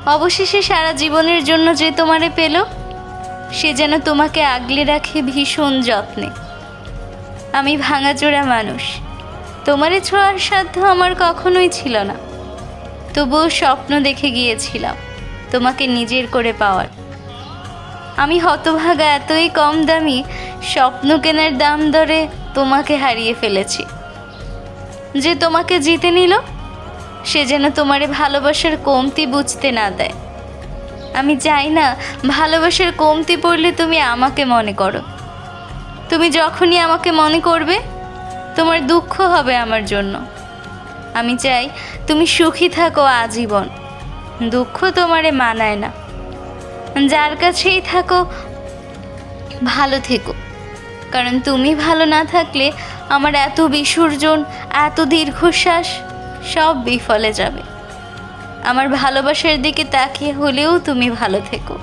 অবশেষে সারা জীবনের জন্য যে তোমারে পেল, সে যেন তোমাকে আগলে রাখে ভীষণ যত্নে। আমি ভাঙাচোরা মানুষ, তোমারে ছোঁয়ার সাধ্য আমার কখনোই ছিল না, তবুও স্বপ্ন দেখে গিয়েছিলাম তোমাকে নিজের করে পাওয়ার। আমি হতভাগা, এতই কম দামি স্বপ্ন কেনার দাম দরে তোমাকে হারিয়ে ফেলেছি। যে তোমাকে জিতে নিল, সে যেন তোমারে ভালোবাসার কমতি বুঝতে না দেয়। আমি চাই না ভালোবাসার কমতি পড়লে তুমি আমাকে মনে করো। তুমি যখনই আমাকে মনে করবে, তোমার দুঃখ হবে আমার জন্য। আমি চাই তুমি সুখী থাকো আজীবন। দুঃখ তোমারে মানায় না। যার কাছেই থাকো ভালো থেকো, কারণ তুমি ভালো না থাকলে আমার এত বিসর্জন, এত দীর্ঘশ্বাস সব বিফলে যাবে। আমার ভালোবাসার দিকে তাকিয়ে হলেও তুমি ভালো থেকো।